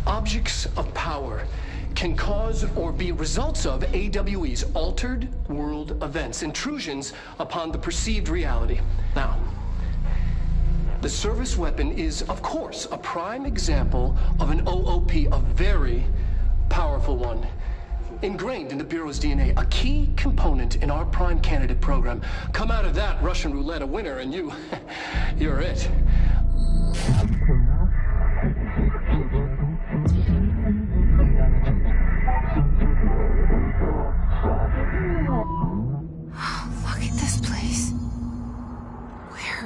objects of power can cause or be results of AWE's altered world events, intrusions upon the perceived reality. Now, the service weapon is, of course, a prime example of an OOP, a very powerful one, ingrained in the Bureau's DNA, a key component in our prime candidate program. Come out of that Russian roulette a winner, and you're it. Look at this place. Where?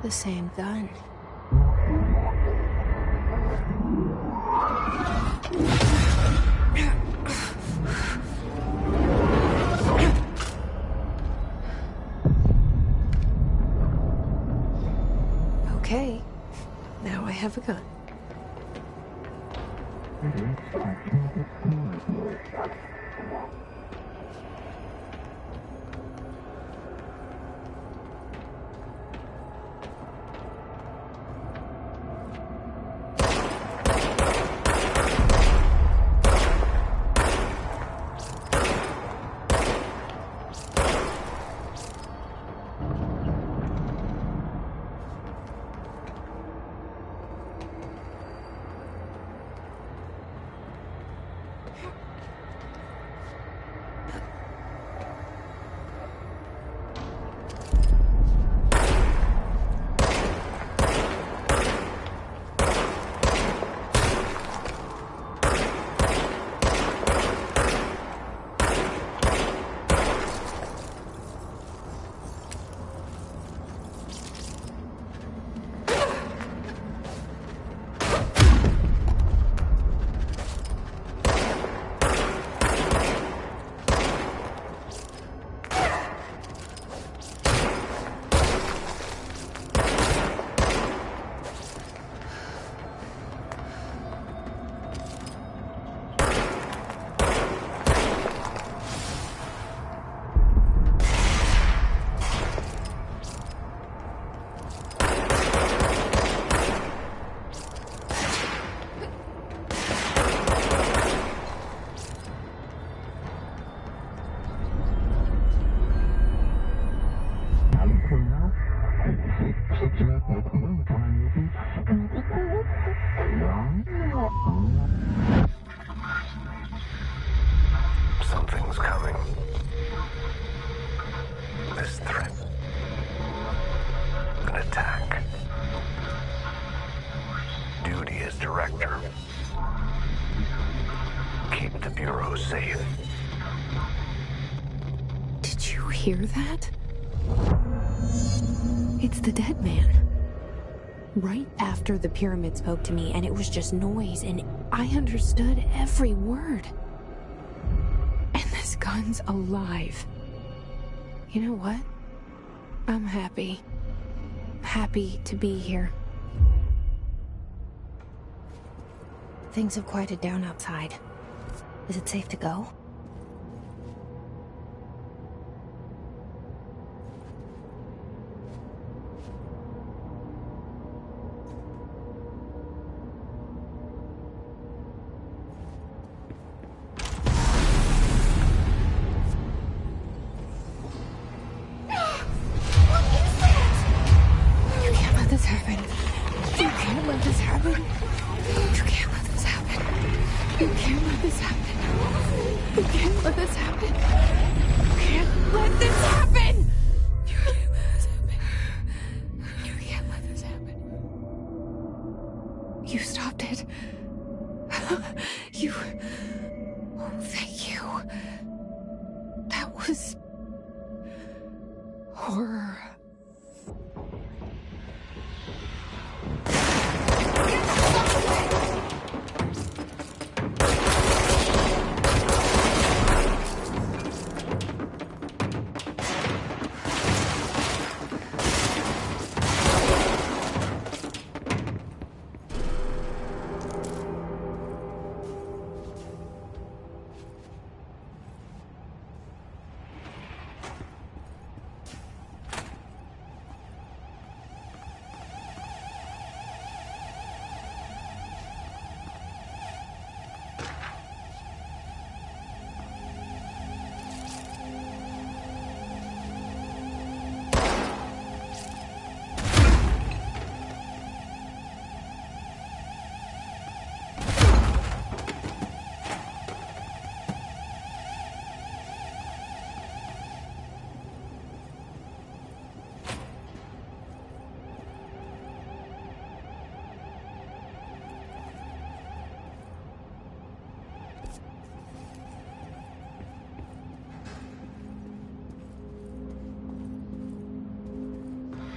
The same gun. Okay, now I have a gun. Something's coming. This threat. An attack. Duty as director. Keep the Bureau safe. Did you hear that? It's the dead man. Right after the pyramid spoke to me, and it was just noise, and I understood every word. And this gun's alive. You know what? I'm happy. Happy to be here. Things have quieted down outside. Is it safe to go? You can't let this happen. You can't let this happen. You can't let this happen! You can't let this happen. You can't let this happen. You stopped it. You... Oh, thank you. That was... horror.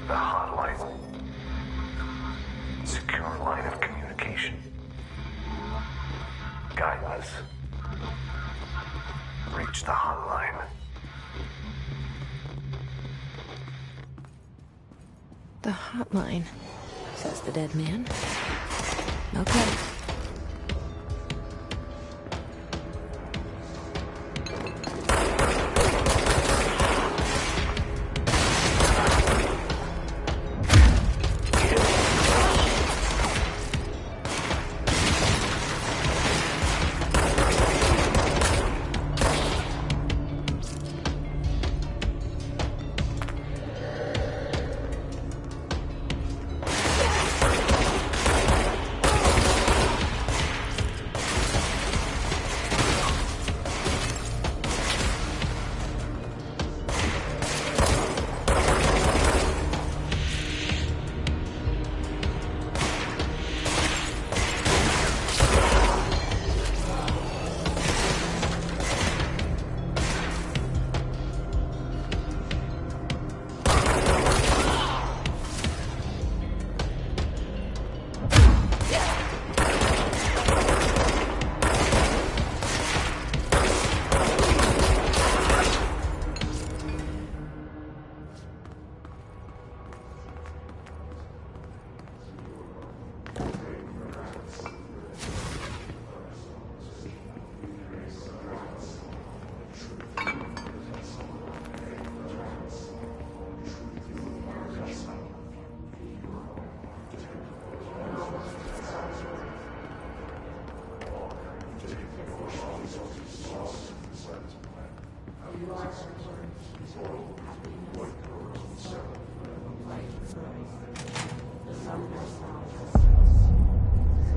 The hotline. Secure line of communication. Guidance. Reach the hotline. The hotline, says the dead man. Okay.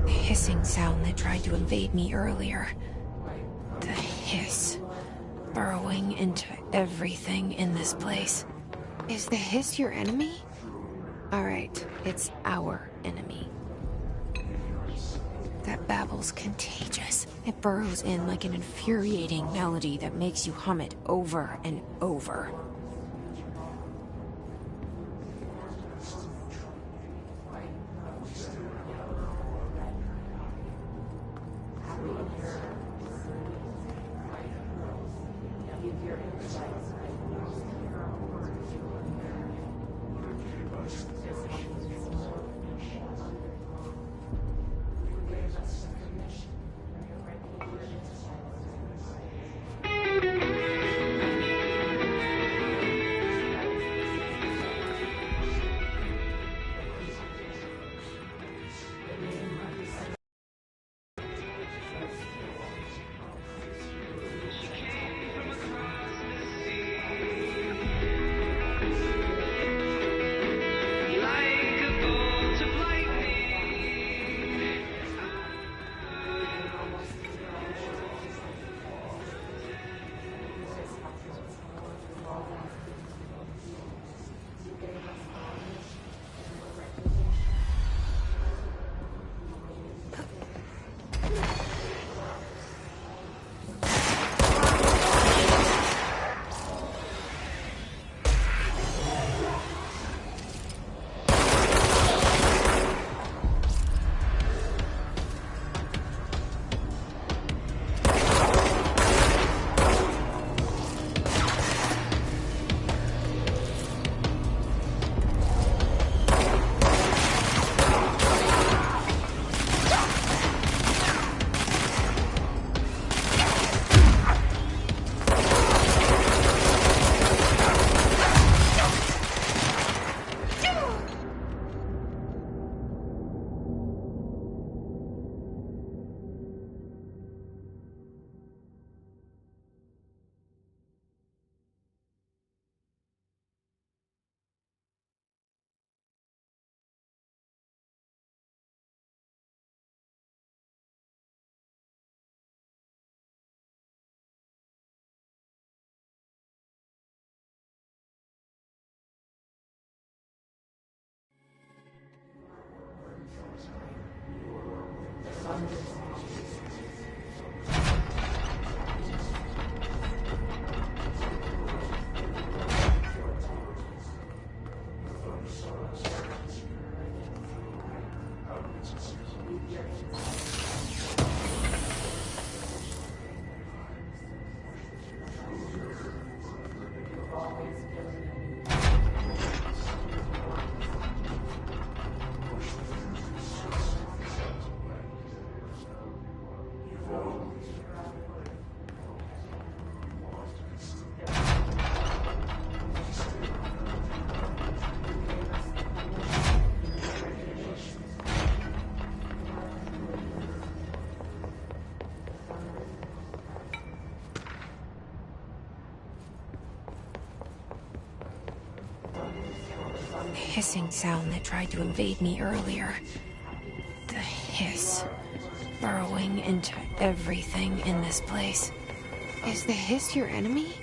Hissing sound that tried to invade me earlier. The hiss. Burrowing into everything in this place. Is the hiss your enemy? Alright, it's our enemy. That babble's contagious. It burrows in like an infuriating melody that makes you hum it over and over. hissing sound that tried to invade me earlier. The hiss, burrowing into everything in this place. Is the hiss your enemy?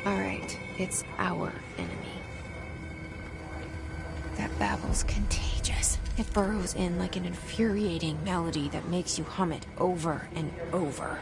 Alright, it's our enemy. That babble's contagious. It burrows in like an infuriating melody that makes you hum it over and over.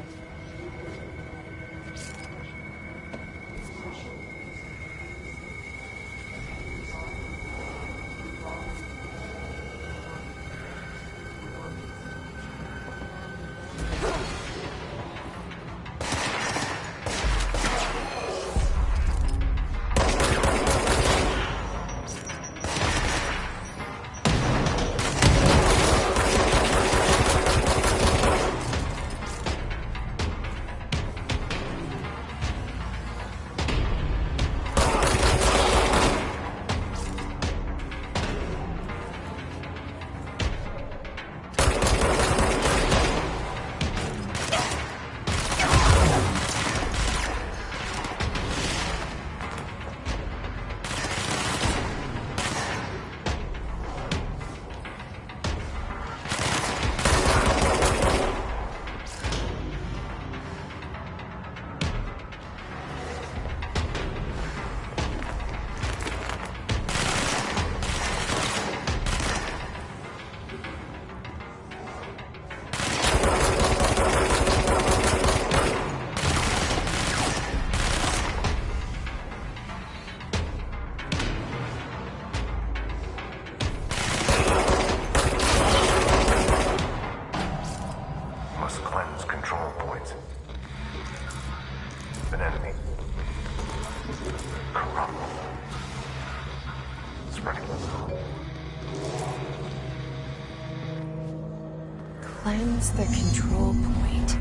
Cleanse the control point.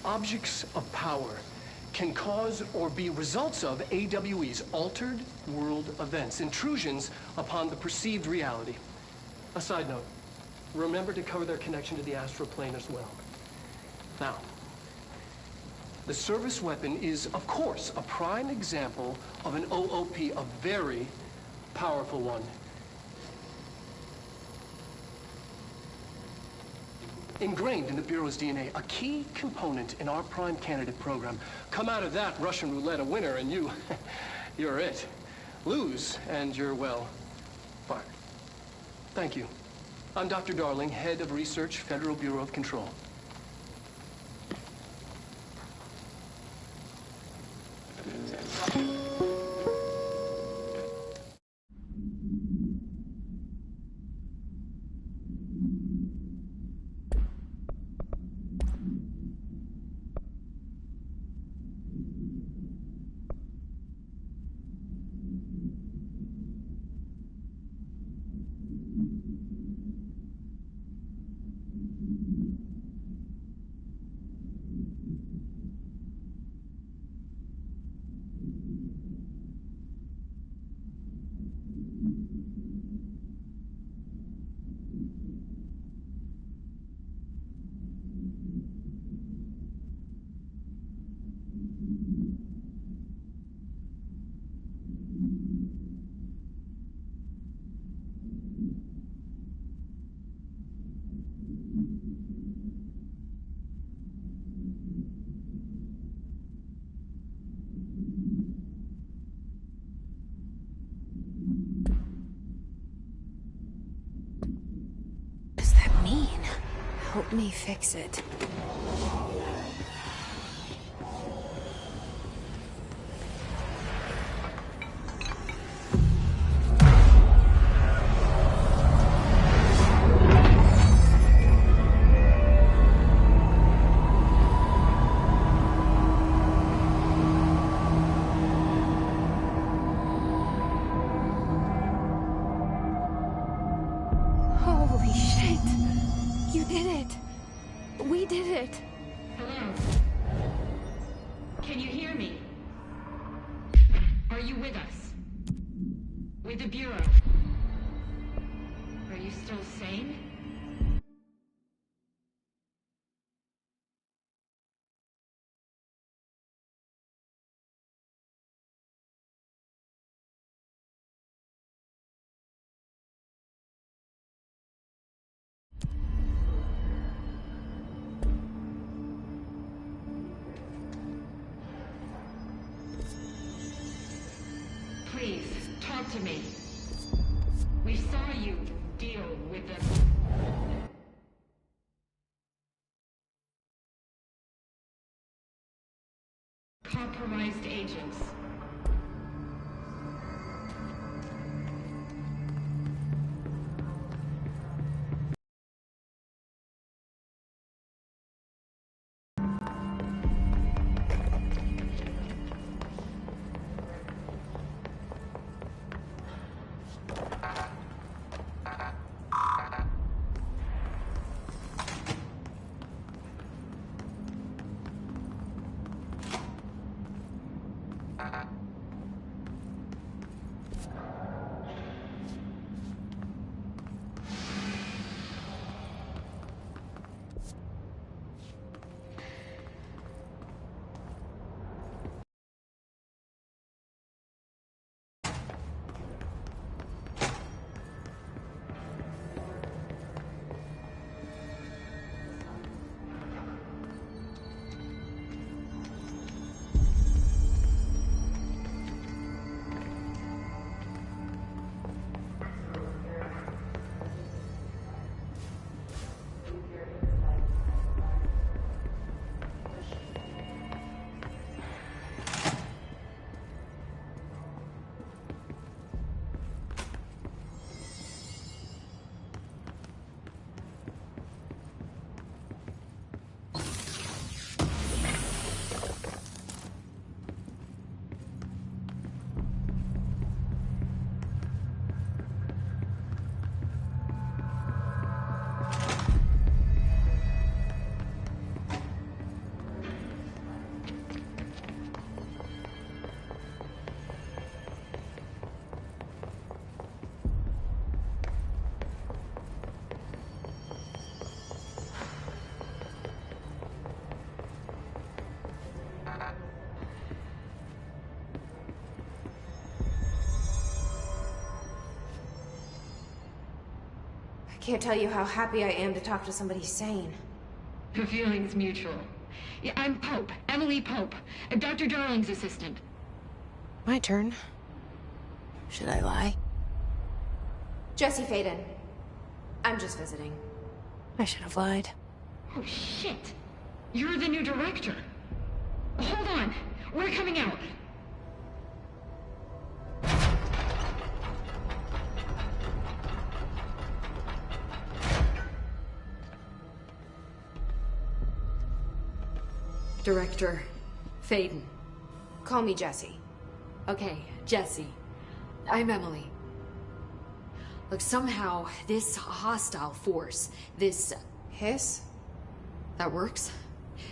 Objects of power can cause or be results of AWE's altered world events, intrusions upon the perceived reality. A side note, remember to cover their connection to the astral plane as well. Now, The service weapon is, of course, a prime example of an OOP, a very powerful one. Ingrained in the Bureau's DNA, a key component in our prime candidate program. Come out of that Russian roulette a winner, and you're it. Lose, and you're, well, fired. Thank you. I'm Dr. Darling, Head of Research, Federal Bureau of Control. Help me fix it. Holy shit! You did it! We did it! Hello? Can you hear me? Are you with us? With the Bureau? Are you still sane? Please, talk to me. We saw you deal with the... compromised agents. Can't tell you how happy I am to talk to somebody sane. The feeling's mutual. Yeah, I'm Pope, Emily Pope, Dr. Darling's assistant. My turn. Should I lie? Jesse Faden. I'm just visiting. I should have lied. Oh, shit. You're the new director. Hold on. We're coming out. Director Faden. Call me Jesse. Okay, Jesse. I'm Emily. Look, somehow this hostile force, this... Hiss? That works?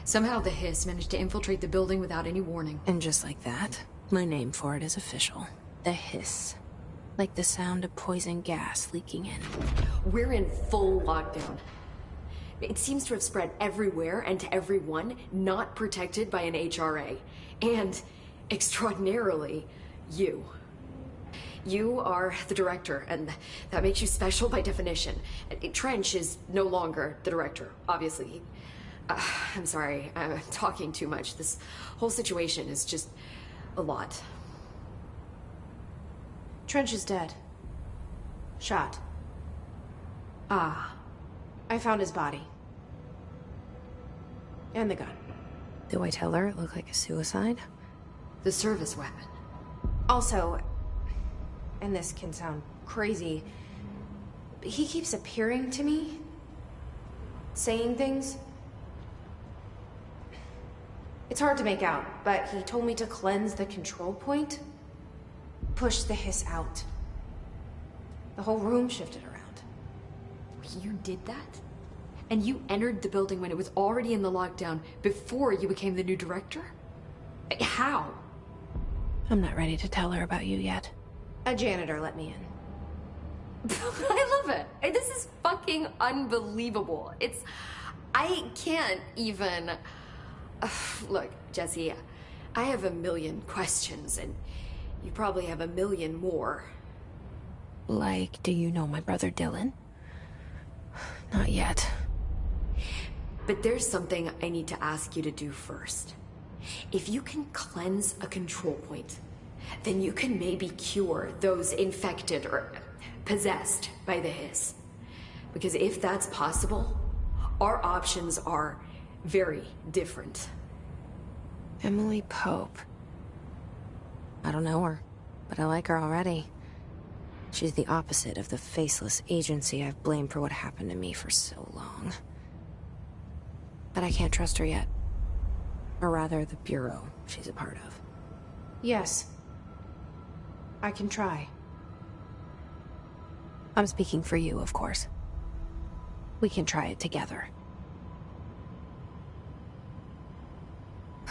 Somehow the hiss managed to infiltrate the building without any warning. And just like that, my name for it is official. The hiss. Like the sound of poison gas leaking in. We're in full lockdown. It seems to have spread everywhere and to everyone not protected by an HRA. And, extraordinarily, you. You are the director, and that makes you special by definition. Trench is no longer the director, obviously. I'm sorry, I'm talking too much. This whole situation is just a lot. Trench is dead. Shot. Ah. I found his body. And the gun. Do I tell her it looked like a suicide? The service weapon. Also, and this can sound crazy, but he keeps appearing to me. Saying things. It's hard to make out, but he told me to cleanse the control point. Push the hiss out. The whole room shifted around. You did that? And you entered the building when it was already in the lockdown before you became the new director? How? I'm not ready to tell her about you yet. A janitor let me in. I love it. This is fucking unbelievable. I can't even... Look, Jesse, I have a million questions, and you probably have a million more. Like, do you know my brother Dylan? Not yet. But there's something I need to ask you to do first. If you can cleanse a control point, then you can maybe cure those infected or possessed by the hiss. Because if that's possible, our options are very different. Emily Pope. I don't know her, but I like her already. She's the opposite of the faceless agency I've blamed for what happened to me for so long. But I can't trust her yet. Or rather, the bureau she's a part of. Yes. I can try. I'm speaking for you, of course. We can try it together.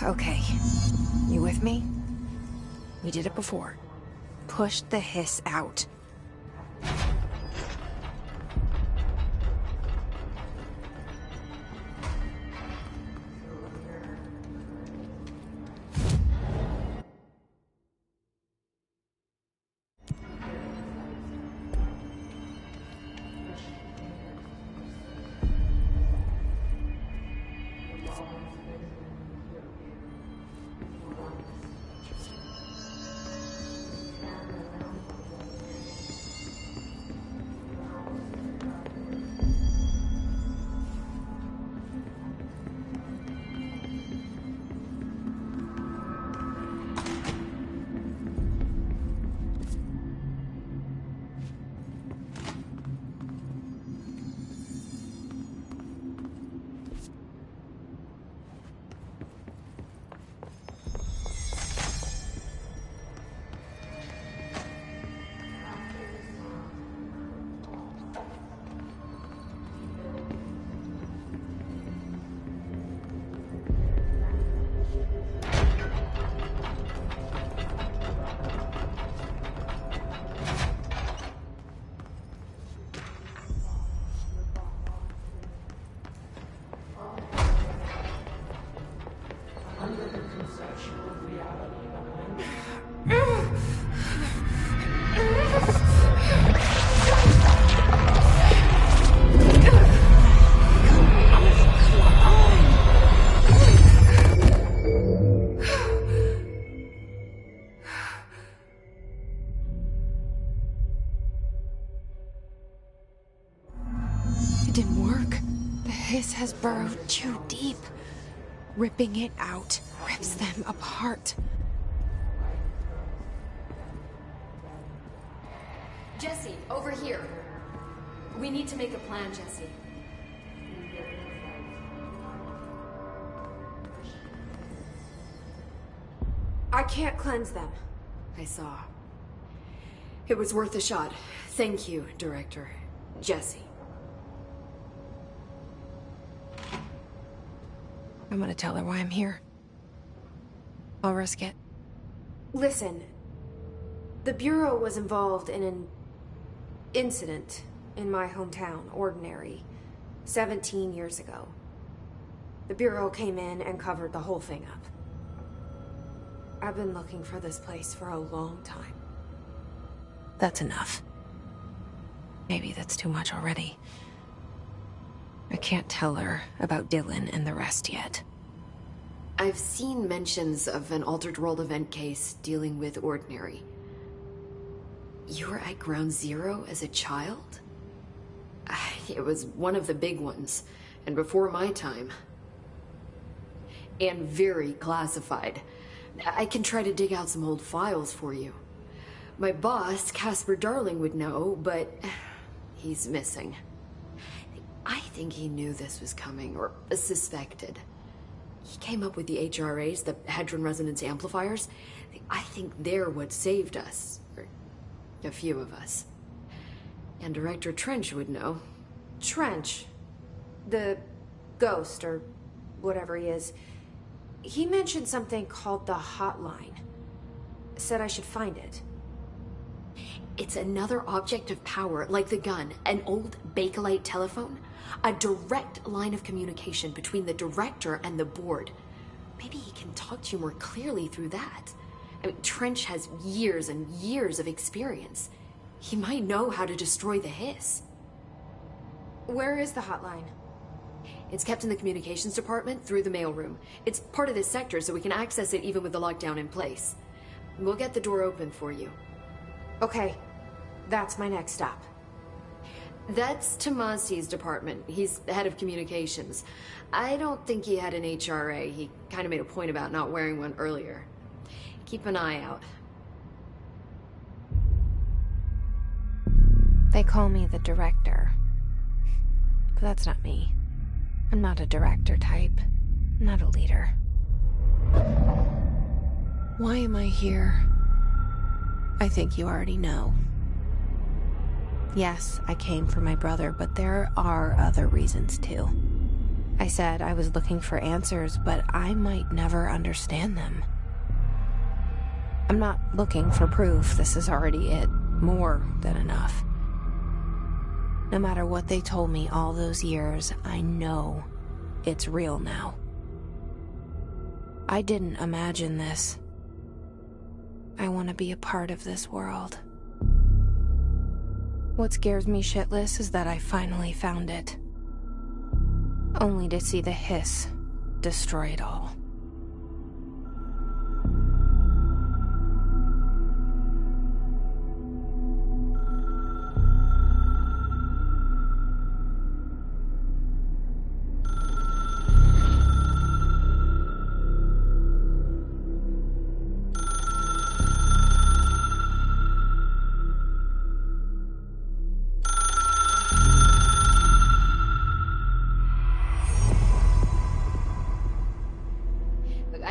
Okay. You with me? We did it before. Push the hiss out. didn't work. The hiss has burrowed too deep. Ripping it out rips them apart. Jesse, over here. We need to make a plan, Jesse. I can't cleanse them. I saw. It was worth a shot. Thank you, Director. Jesse. I'm gonna tell her why I'm here. I'll risk it. Listen, the Bureau was involved in an incident in my hometown, Ordinary, 17 years ago. The Bureau came in and covered the whole thing up. I've been looking for this place for a long time. That's enough. Maybe that's too much already. I can't tell her about Dylan and the rest yet. I've seen mentions of an Altered World event case dealing with Ordinary. You were at Ground Zero as a child? It was one of the big ones, and before my time. And very classified. I can try to dig out some old files for you. My boss, Casper Darling, would know, but he's missing. I think he knew this was coming, or suspected. He came up with the HRAs, the Hadron Resonance Amplifiers. I think they're what saved us. Or a few of us. And Director Trench would know. Trench? The ghost, or whatever he is. He mentioned something called the Hotline. Said I should find it. It's another object of power, like the gun, an old Bakelite telephone. A direct line of communication between the director and the board. Maybe he can talk to you more clearly through that. I mean, Trench has years and years of experience. He might know how to destroy the hiss. Where is the hotline? It's kept in the communications department through the mailroom. It's part of this sector, so we can access it even with the lockdown in place. We'll get the door open for you. Okay, that's my next stop. That's Tomasi's department. He's the head of communications. I don't think he had an HRA. He kind of made a point about not wearing one earlier. Keep an eye out. They call me the director. But that's not me. I'm not a director type. I'm not a leader. Why am I here? I think you already know. Yes, I came for my brother, but there are other reasons too. I said I was looking for answers, but I might never understand them. I'm not looking for proof. This is already it. More than enough. No matter what they told me all those years, I know it's real now. I didn't imagine this. I want to be a part of this world. What scares me shitless is that I finally found it. Only to see the hiss destroy it all.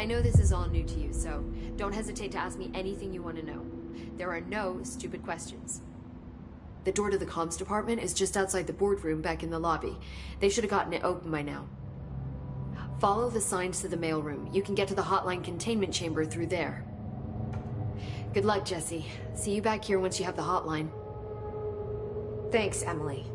I know this is all new to you, so don't hesitate to ask me anything you want to know. There are no stupid questions. The door to the comms department is just outside the boardroom back in the lobby. They should have gotten it open by now. Follow the signs to the mailroom. You can get to the hotline containment chamber through there. Good luck, Jesse. See you back here once you have the hotline. Thanks, Emily.